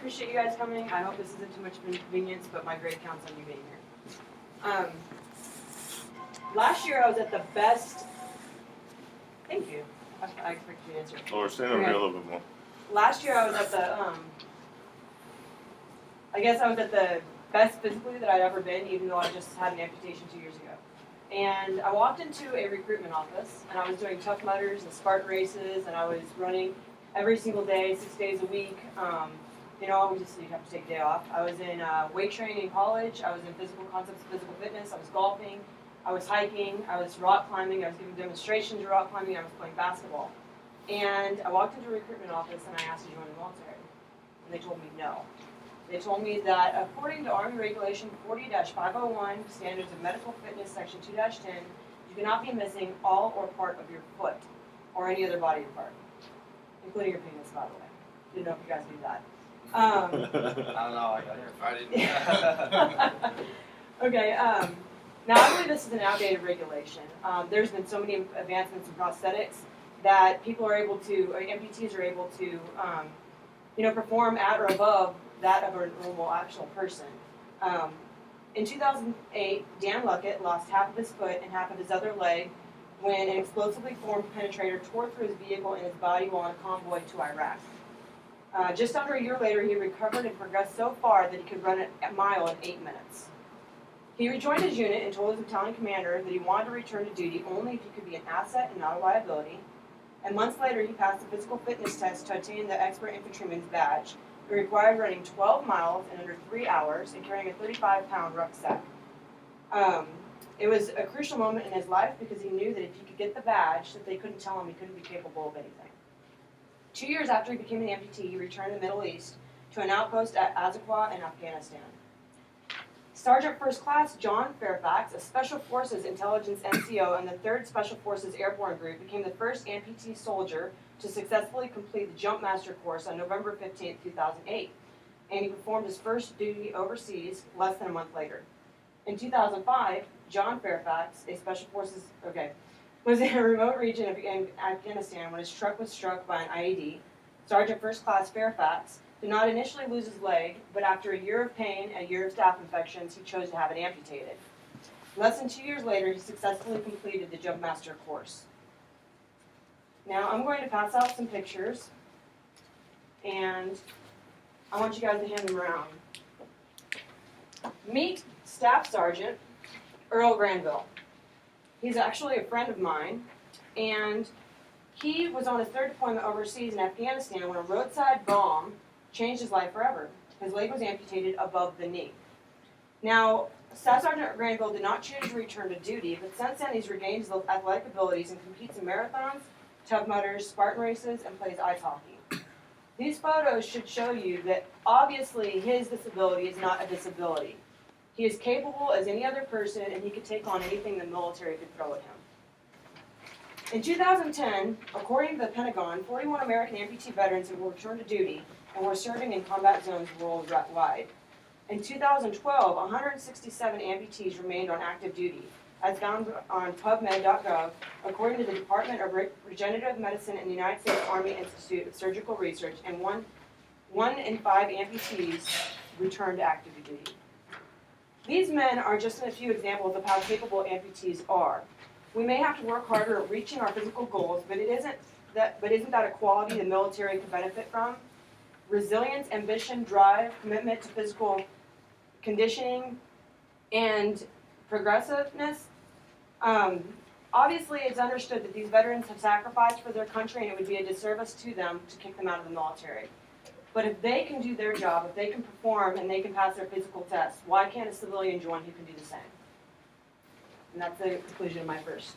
appreciate you guys coming. I hope this isn't too much of an inconvenience, but my grade counts on you being here. Last year I was at the best. Thank you. I expected you to answer. Or stand over here a little bit more. Last year I was at the, I guess I was at the best physically that I'd ever been, even though I just had an amputation 2 years ago. And I walked into a recruitment office, and I was doing Tough Mudders and Spartan races, and I was running every single day, 6 days a week. You know, obviously you'd have to take a day off. I was in weight training in college. I was in physical concepts of physical fitness. I was golfing. I was hiking. I was rock climbing. I was giving demonstrations of rock climbing. I was playing basketball. And I walked into a recruitment office, and I asked to join the military. And they told me no. They told me that according to Army Regulation 40-501, Standards of Medical Fitness, Section 2-10, you cannot be missing all or part of your foot or any other body part, including your penis, by the way. Didn't know if you guys knew that. I don't know, I didn't. Okay, now I believe this is an outdated regulation. There's been so many advancements in prosthetics that people are able to, amputees are able to, you know, perform at or above that of a normal actual person. In 2008, Dan Luckett lost half of his foot and half of his other leg when an explosively formed penetrator tore through his vehicle and his body while on a convoy to Iraq. Just under a year later, he recovered and progressed so far that he could run a mile in 8 minutes. He rejoined his unit and told his battalion commander that he wanted to return to duty only if he could be an asset and not a liability. And months later, he passed the physical fitness test to obtain the expert infantryman's badge. It required running 12 miles in under 3 hours and carrying a 35-pound rucksack. It was a crucial moment in his life because he knew that if he could get the badge, that they couldn't tell him he couldn't be capable of anything. 2 years after he became an amputee, he returned to the Middle East to an outpost at Azaqua in Afghanistan. Sergeant First Class John Fairfax, a Special Forces Intelligence NCO in the 3rd Special Forces Airborne Group, became the first amputee soldier to successfully complete the Jump Master course on November 15, 2008, and he performed his first duty overseas less than a month later. In 2005, John Fairfax, a Special Forces, was in a remote region of Afghanistan when his truck was struck by an IED. Sergeant First Class Fairfax did not initially lose his leg, but after a year of pain and a year of staph infections, he chose to have it amputated. Less than 2 years later, he successfully completed the Jump Master course. Now, I'm going to pass out some pictures, and I want you guys to hand them around. Meet Staff Sergeant Earl Granville. He's actually a friend of mine, and he was on his 3rd deployment overseas in Afghanistan when a roadside bomb changed his life forever. His leg was amputated above the knee. Now, Staff Sergeant Granville did not choose to return to duty, but since then he's regained his athletic abilities and competes in marathons, Tough Mudders, Spartan races, and plays ice hockey. These photos should show you that obviously his disability is not a disability. He is capable as any other person, and he could take on anything the military could throw at him. In 2010, according to the Pentagon, 41 American amputee veterans have returned to duty and were serving in combat zones worldwide. In 2012, 167 amputees remained on active duty, as found on PubMed.gov, according to the Department of Regenerative Medicine in the United States Army Institute of Surgical Research, and one in 5 amputees returned to active duty. These men are just a few examples of how capable amputees are. We may have to work harder at reaching our physical goals, but isn't that a quality the military could benefit from? Resilience, ambition, drive, commitment to physical conditioning, and progressiveness. Obviously, it's understood that these veterans have sacrificed for their country, and it would be a disservice to them to kick them out of the military. But if they can do their job, if they can perform and they can pass their physical tests, why can't a civilian join who can do the same? And that's the conclusion of my first